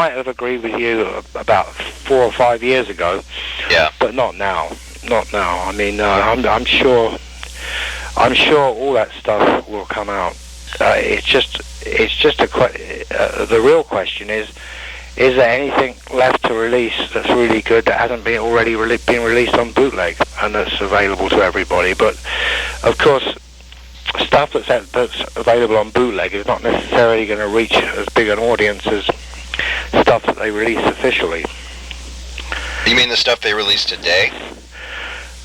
might have agreed with you about 4 or 5 years ago. Yeah. But not now. Not now. I mean, I'm sure all that stuff will come out. It's just the real question is there anything left to release that's really good that hasn't been already been released on bootleg and that's available to everybody? But of course, stuff that's available on bootleg is not necessarily going to reach as big an audience as stuff that they release officially. You mean the stuff they release today?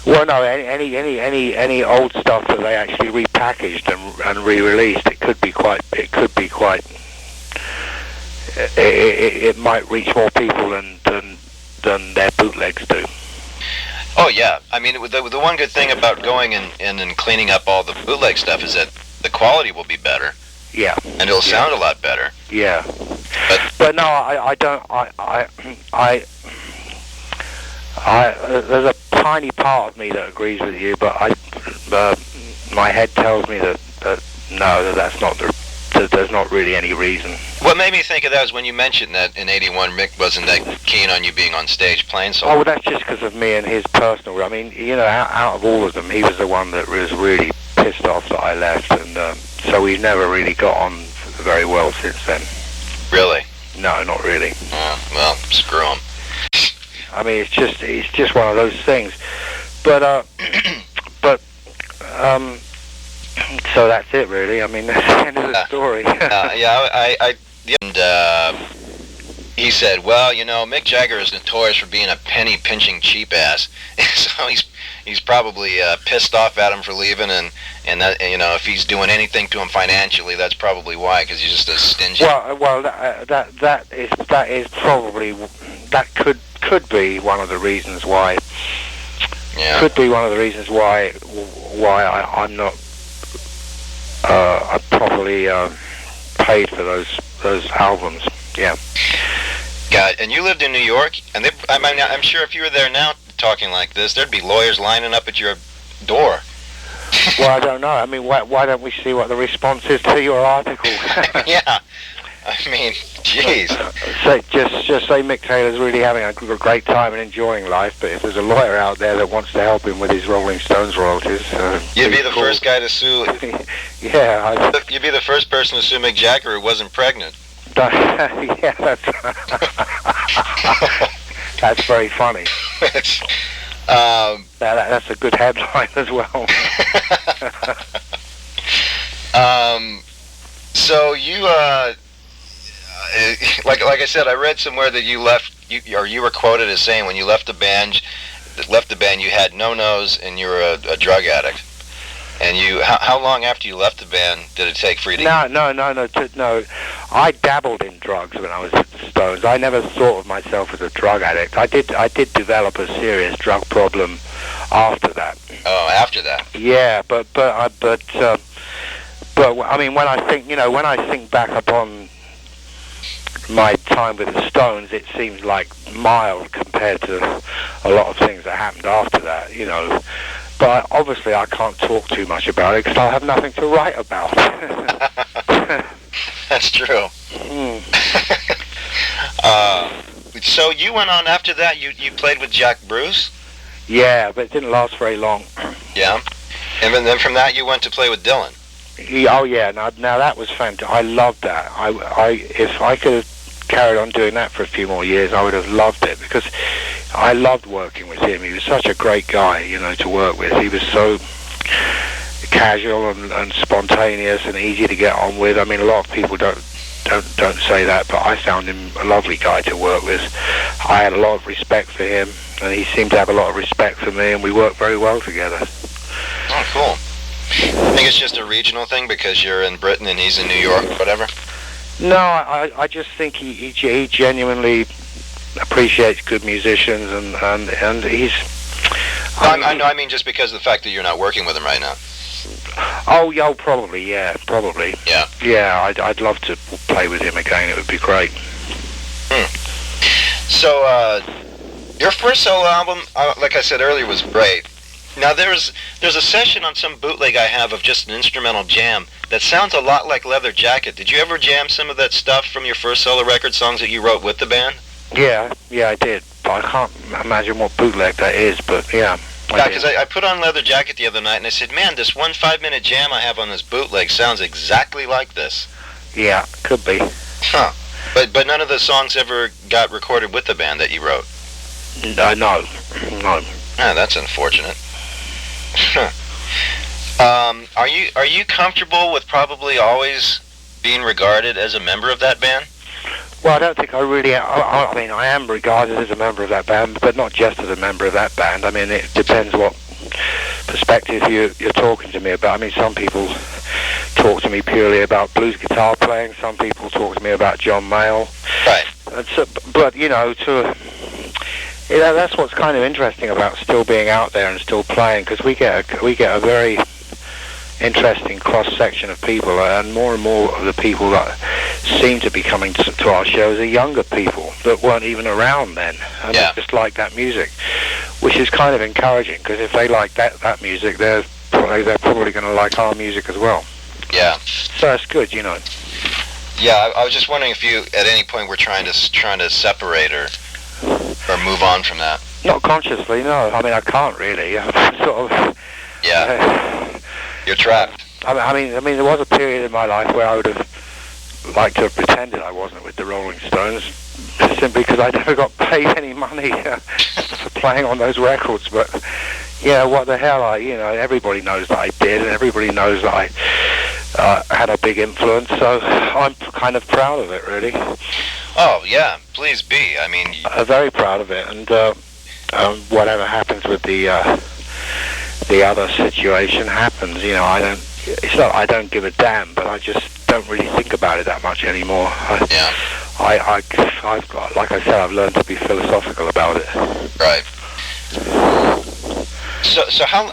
Well, no, any old stuff that they actually repackaged and re-released, it might reach more people than their bootlegs do. Oh yeah, I mean the one good thing about going and cleaning up all the bootleg stuff is that the quality will be better. Yeah. And it'll sound a lot better. Yeah. But no, I don't. There's a tiny part of me that agrees with you, but my head tells me that that's not there's not really any reason. What made me think of that was when you mentioned that in '81 Mick wasn't that keen on you being on stage playing solo. Oh, well, that's just because of me and his personal. I mean, out of all of them, he was the one that was really pissed off that I left, and so we've never really got on very well since then. Really? No, not really. Well, screw him. I mean, it's just one of those things. But so that's it, really. I mean, that's the end of the story. He said, well, Mick Jagger is notorious for being a penny-pinching cheap ass. So he's probably pissed off at him for leaving, and that, if he's doing anything to him financially, that's probably why, because he's just a stingy. Well, that is probably, that could be one of the reasons why. Yeah. Could be one of the reasons why I'm not properly paid for those albums. Yeah. God, and you lived in New York, and I'm sure if you were there now talking like this, there'd be lawyers lining up at your door. Well, I don't know. I mean, why don't we see what the response is to your article? Yeah. I mean, jeez. Just say Mick Taylor's really having a great time and enjoying life, but if there's a lawyer out there that wants to help him with his Rolling Stones royalties... you'd be the first guy to sue... Yeah. You'd be the first person to sue Mick Jagger who wasn't pregnant. Yeah, that's very funny. That's a good headline as well. So you, like I said, I read somewhere that you were quoted as saying when you left the band you had no nose and you were a drug addict. And how long after you left the band did it take for you to... No. I dabbled in drugs when I was at the Stones. I never thought of myself as a drug addict. I did develop a serious drug problem after that. Oh, after that. Yeah, but I mean, when I think back upon my time with the Stones, it seems like mild compared to a lot of things that happened after that, But obviously I can't talk too much about it because I'll have nothing to write about. That's true. So you went on after that, you played with Jack Bruce? Yeah, but it didn't last very long. Yeah? And then from that you went to play with Dylan? Oh yeah, now that was fantastic. I loved that. If I could have carried on doing that for a few more years, I would have loved it because I loved working with him. He was such a great guy, to work with. He was so casual and spontaneous and easy to get on with. I mean, a lot of people don't say that, but I found him a lovely guy to work with. I had a lot of respect for him, and he seemed to have a lot of respect for me, and we worked very well together. Oh, cool. I think it's just a regional thing because you're in Britain and he's in New York or whatever? No, I just think he genuinely appreciates good musicians, and he's... I mean just because of the fact that you're not working with him right now. Oh, yeah, probably, yeah, probably. Yeah. Yeah, I'd love to play with him again. It would be great. So, your first solo album, like I said earlier, was great. Now there's a session on some bootleg I have of just an instrumental jam that sounds a lot like Leather Jacket. Did you ever jam some of that stuff from your first solo record, songs that you wrote with the band? Yeah, I did. But I can't imagine what bootleg that is, but yeah. Yeah, because I put on Leather Jacket the other night and I said, man, this 1 5-minute jam I have on this bootleg sounds exactly like this. Yeah, could be. Huh. But none of the songs ever got recorded with the band that you wrote? No. Ah, that's unfortunate. Are you comfortable with probably always being regarded as a member of that band? Well, I don't think I really am. I mean, I am regarded as a member of that band, but not just as a member of that band. I mean, it depends what perspective you're talking to me about. I mean, some people talk to me purely about blues guitar playing. Some people talk to me about John Mayall. Right. But that's what's kind of interesting about still being out there and still playing, because we get a very interesting cross-section of people, and more of the people that seem to be coming to our shows are younger people that weren't even around then, and they just like that music, which is kind of encouraging, because if they like that music, they're probably going to like our music as well. Yeah. So it's good, you know. Yeah, I was just wondering if you, at any point, were trying to separate or move on from that. Not consciously, no. I mean, I can't really. I'm sort of. Yeah. You're trapped. I mean, there was a period in my life where I would have liked to have pretended I wasn't with the Rolling Stones, simply because I never got paid any money for playing on those records. But what the hell? Everybody knows that I did, and everybody knows that I had a big influence. So I'm kind of proud of it, really. Oh yeah, please be. I mean, I'm very proud of it, and whatever happens with the other situation happens. It's not I don't give a damn, but I just don't really think about it that much anymore. I've got, like I said, I've learned to be philosophical about it. Right. So how?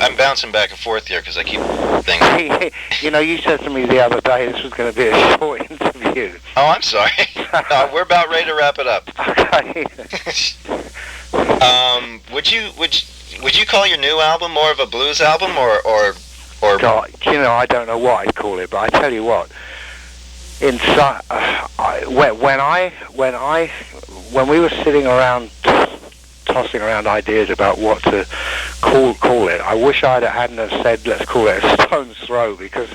I'm bouncing back and forth here because I keep thinking. You said to me the other day this was going to be a short interview. Oh, I'm sorry. No, we're about ready to wrap it up. Okay. Would you call your new album more of a blues album or? God, I don't know what I'd call it, but I tell you what. When we were sitting around tossing around ideas about what to call it, I wish hadn't have said let's call it a Stone's Throw, because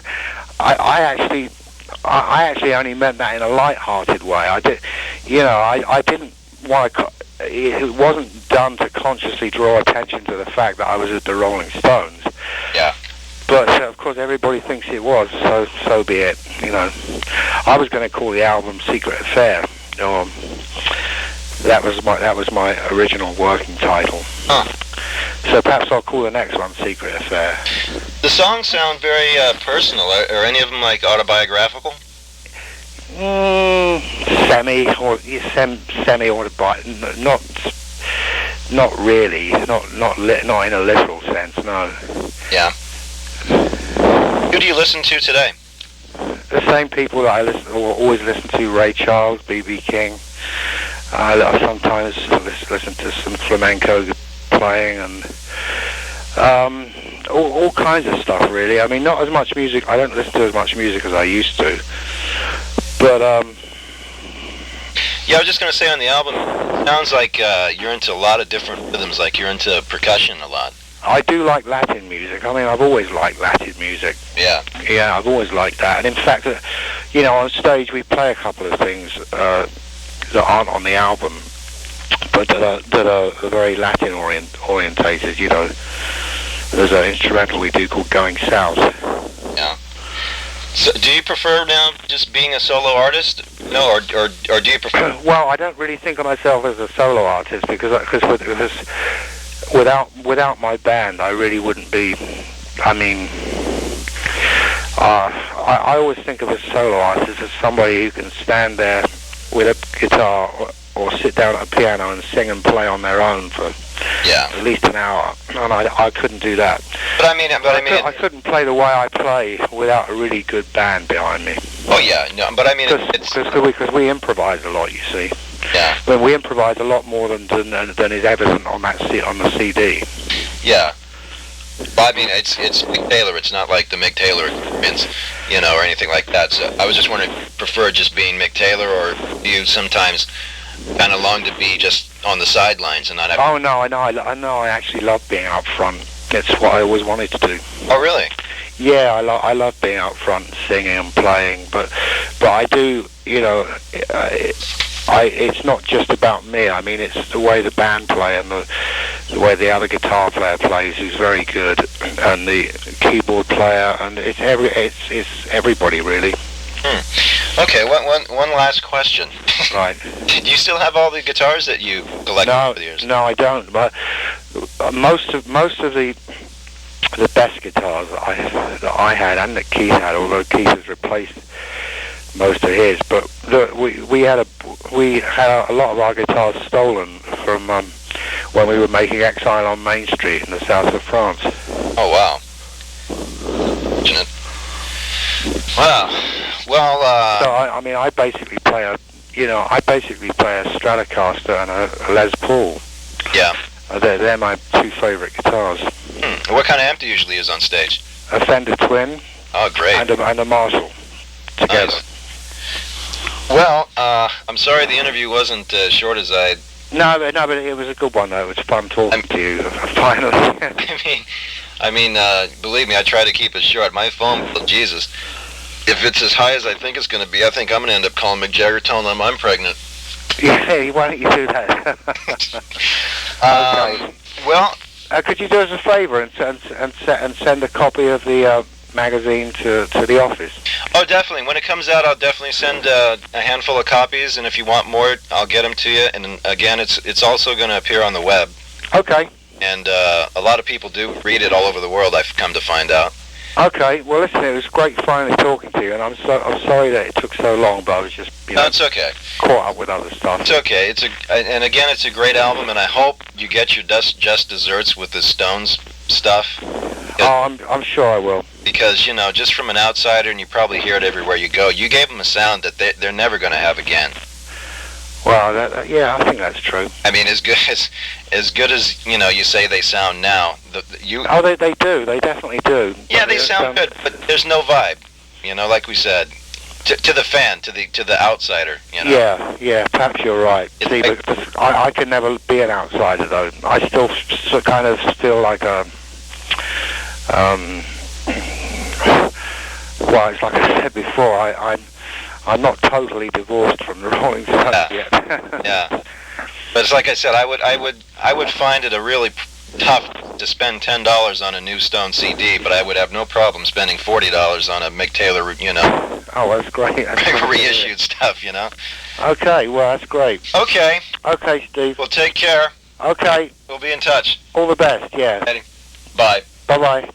I actually only meant that in a light-hearted way. I didn't want to. It wasn't done to consciously draw attention to the fact that I was at the Rolling Stones. Yeah. But of course, everybody thinks it was. So be it. I was going to call the album Secret Affair. That was my original working title. Huh. So perhaps I'll call the next one Secret Affair. The songs sound very personal. Are any of them like autobiographical? Semi autobiographical. Not really. Not in a literal sense. No. Yeah. Who do you listen to today? The same people that I always listen to: Ray Charles, B.B. King. I sometimes listen to some flamenco playing and all kinds of stuff, really. I mean, not as much music. I don't listen to as much music as I used to. But yeah, I was just going to say on the album, it sounds like you're into a lot of different rhythms, like you're into percussion a lot. I do like Latin music. I mean, I've always liked Latin music. Yeah. Yeah, I've always liked that. And in fact, on stage we play a couple of things that aren't on the album, but that are very Latin orientated. There's an instrumental we do called Going South. Yeah. So, do you prefer now just being a solo artist? No, or do you prefer? Well, I don't really think of myself as a solo artist because without my band, I really wouldn't be. I mean, I always think of a solo artist as somebody who can stand there with a guitar or sit down at a piano and sing and play on their own for at least an hour, and I couldn't do that. But I mean, I couldn't play the way I play without a really good band behind me. Oh yeah, no, but I mean, because we improvise a lot, you see. Yeah. But we improvise a lot more than is evident on the CD. Yeah. Well, I mean, it's Mick Taylor. It's not like the Mick Taylor experience, or anything like that. So I was just wondering, prefer just being Mick Taylor, or do you sometimes kind of long to be just on the sidelines and not have... Oh, no, I know. I actually love being up front. It's what I always wanted to do. Oh, really? Yeah, I love being out front, singing and playing, but I do, it's not just about me. I mean, it's the way the band play and the way the other guitar player plays, who's very good, and the keyboard player, and it's everybody really. Okay, one last question. Right. Do you still have all the guitars that you collected over the years? No, I don't. But most of the best guitars that I had and that Keith had, although Keith has replaced most of his, but we had a lot of our guitars stolen from when we were making Exile on Main Street in the south of France. Oh wow! Wow. Well. So I basically play a Stratocaster and a Les Paul. Yeah. They're my two favorite guitars. What kind of amp do you usually use on stage? A Fender Twin. Oh, great. And a Marshall together. Nice. Well, I'm sorry the interview wasn't as short as I'd... No, but it was a good one, though. It was fun talking to you, finally. I mean, believe me, I try to keep it short. My phone, Jesus, if it's as high as I think it's going to be, I think I'm going to end up calling Mick Jagger, telling them I'm pregnant. Yeah, why don't you do that? Okay. Well... could you do us a favour and send a copy of the magazine to the office? Oh, definitely. When it comes out, I'll definitely send a handful of copies, and if you want more, I'll get them to you. And again, it's also going to appear on the web. Okay. And a lot of people do read it all over the world, I've come to find out. Okay. Well, listen, it was great finally talking to you, and I'm sorry that it took so long, but I was just No, it's okay. Caught up with other stuff. It's okay. And again, it's a great album, and I hope you get your just desserts with the Stones stuff. Oh, I'm sure I will. Because, just from an outsider, and you probably hear it everywhere you go, you gave them a sound that they're never going to have again. Well, yeah, I think that's true. I mean, as good as you say they sound now. Oh, they do. They definitely do. Yeah, they sound good, but there's no vibe. Like we said, to the fan, to the outsider. Yeah. Perhaps you're right. See, I can never be an outsider though. I still kind of like a. Well, it's like I said before. I'm not totally divorced from the Rolling Stones yet. Yeah, but it's like I said, I would find it a really tough to spend $10 on a new Stone CD, but I would have no problem spending $40 on a Mick Taylor, Oh, that's great. That's reissued stuff, Okay, well, that's great. Okay. Okay, Steve. Well, take care. Okay. We'll be in touch. All the best. Yeah. Bye. Bye-bye.